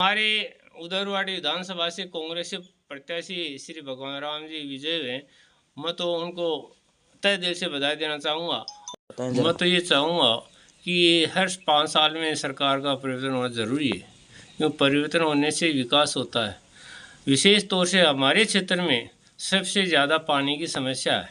हमारे उदरवाड़ी विधानसभा से कांग्रेस प्रत्याशी श्री भगवान राम जी विजय हुए। मैं तो उनको तय दिल से बधाई देना चाहूँगा। मैं तो ये चाहूँगा कि हर 5 साल में सरकार का परिवर्तन होना ज़रूरी है, क्योंकि परिवर्तन होने से विकास होता है। विशेष तौर से हमारे क्षेत्र में सबसे ज़्यादा पानी की समस्या है,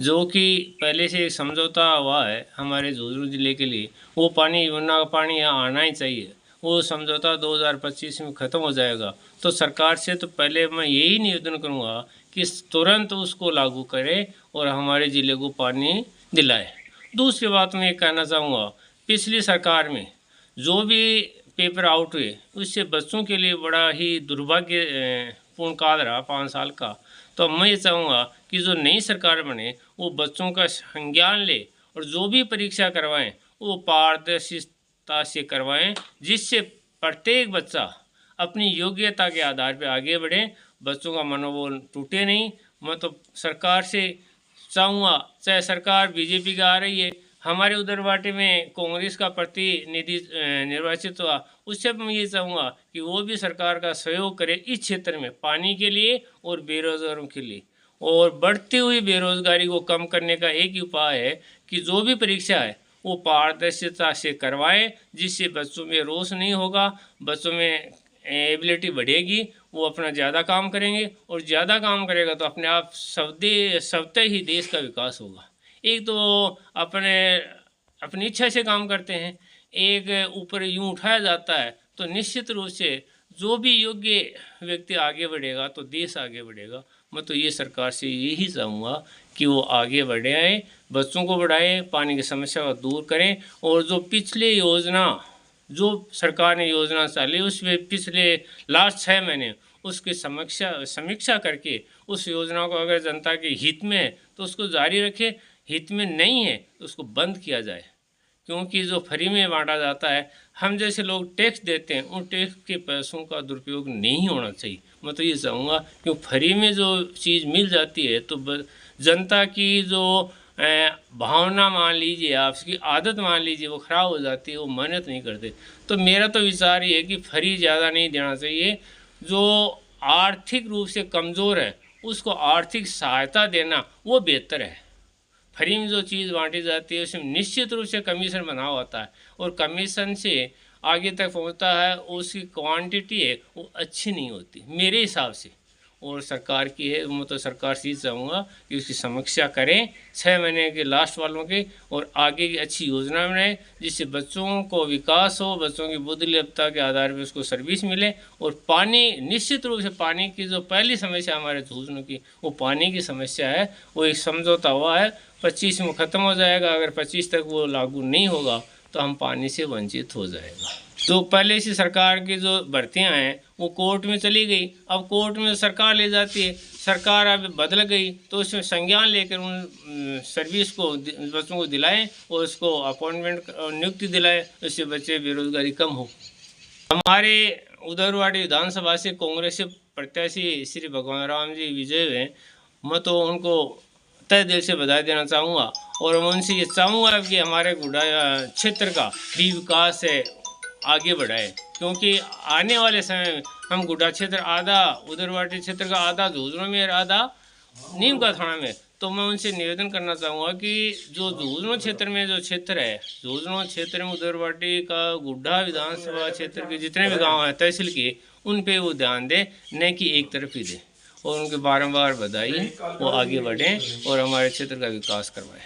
जो कि पहले से एक समझौता हुआ है हमारे झुंझुनू ज़िले के लिए। वो पानी, यमुना का पानी यहाँ आना ही चाहिए। वो समझौता 2025 में ख़त्म हो जाएगा। तो सरकार से तो पहले मैं यही निवेदन करूँगा कि तुरंत उसको लागू करे और हमारे ज़िले को पानी दिलाए। दूसरी बात मैं ये कहना चाहूँगा, पिछली सरकार में जो भी पेपर आउट हुए उससे बच्चों के लिए बड़ा ही दुर्भाग्यपूर्ण काल रहा 5 साल का। तो मैं ये चाहूँगा कि जो नई सरकार बने वो बच्चों का संज्ञान ले और जो भी परीक्षा करवाएं वो पारदर्शिता से करवाएं, जिससे प्रत्येक बच्चा अपनी योग्यता के आधार पर आगे बढ़े, बच्चों का मनोबल टूटे नहीं। मैं तो सरकार से चाहूँगा, चाहे सरकार बीजेपी का आ रही है, हमारे उदरवाटी में कांग्रेस का प्रतिनिधि निर्वाचित हुआ, उससे मैं ये चाहूँगा कि वो भी सरकार का सहयोग करे इस क्षेत्र में पानी के लिए और बेरोजगारों के लिए। और बढ़ती हुई बेरोजगारी को कम करने का एक ही उपाय है कि जो भी परीक्षा है वो पारदर्शिता से करवाएं, जिससे बच्चों में रोष नहीं होगा, बच्चों में एबिलिटी बढ़ेगी, वो अपना ज़्यादा काम करेंगे और ज़्यादा काम करेगा तो अपने आप सबते ही देश का विकास होगा। एक तो अपनी इच्छा से काम करते हैं, एक ऊपर यूं उठाया जाता है, तो निश्चित रूप से जो भी योग्य व्यक्ति आगे बढ़ेगा तो देश आगे बढ़ेगा। मैं तो ये सरकार से यही चाहूँगा कि वो आगे बढ़ाएं, बच्चों को बढ़ाएं, पानी की समस्या को दूर करें और जो पिछले योजना जो सरकार ने योजना चाली उसमें पिछले लास्ट 6 महीने उसकी समीक्षा करके उस योजना को अगर जनता के हित में है तो उसको जारी रखे, हित में नहीं है तो उसको बंद किया जाए। क्योंकि जो फ्री में बांटा जाता है, हम जैसे लोग टैक्स देते हैं, उन टैक्स के पैसों का दुरुपयोग नहीं होना चाहिए। मैं तो ये चाहूँगा कि फ्री में जो चीज़ मिल जाती है तो जनता की जो भावना मान लीजिए, आपकी आदत मान लीजिए, वो ख़राब हो जाती है, वो मेहनत नहीं करते। तो मेरा तो विचार ये है कि फ्री ज़्यादा नहीं देना चाहिए। जो आर्थिक रूप से कमज़ोर है उसको आर्थिक सहायता देना वो बेहतर है। फ्री में जो चीज़ बांटी जाती है उसमें निश्चित रूप से कमीशन बना होता है और कमीशन से आगे तक पहुंचता है, उसकी क्वांटिटी है वो अच्छी नहीं होती मेरे हिसाब से। और सरकार की है, मैं तो सरकार से ही चाहूँगा कि उसकी समीक्षा करें 6 महीने के लास्ट वालों के और आगे की अच्छी योजना बनाएं, जिससे बच्चों को विकास हो, बच्चों की बुद्धिमत्ता के आधार पर उसको सर्विस मिले। और पानी, निश्चित रूप से पानी की जो पहली समस्या हमारे झुंझुनू की वो पानी की समस्या है। वो एक समझौता हुआ है 25 में ख़त्म हो जाएगा, अगर 25 तक वो लागू नहीं होगा तो हम पानी से वंचित हो जाएगा। तो पहले से सरकार की जो भर्तियां हैं वो कोर्ट में चली गई, अब कोर्ट में सरकार ले जाती है, सरकार अब बदल गई तो उसमें संज्ञान लेकर उन सर्विस को बच्चों को दिलाएं और उसको अपॉइंटमेंट नियुक्ति दिलाएं, उससे बच्चे बेरोजगारी कम हो। हमारे उदरवाड़ी विधानसभा से कांग्रेस प्रत्याशी श्री भगवान राम जी विजय हुए। मैं तो उनको तय दिल से बधाई देना चाहूँगा और मैं उनसे ये चाहूँगा कि हमारे गुड्डा क्षेत्र का भी विकास है आगे बढ़ाए, क्योंकि आने वाले समय में हम गुड्डा क्षेत्र आधा, उदरवाटी क्षेत्र का आधा झुंझुनू में, आधा नीम का थाना में। तो मैं उनसे निवेदन करना चाहूँगा कि जो झुंझुनू क्षेत्र में जो क्षेत्र है, झुंझुनू क्षेत्र में उदरवाटी का गुड्डा विधानसभा क्षेत्र के जितने भी गाँव हैं तहसील के, उन पे वो ध्यान दें, न कि एक तरफ ही दें। और उनके बारंबार बधाई, वो आगे बढ़ें और हमारे क्षेत्र का विकास करवाएं।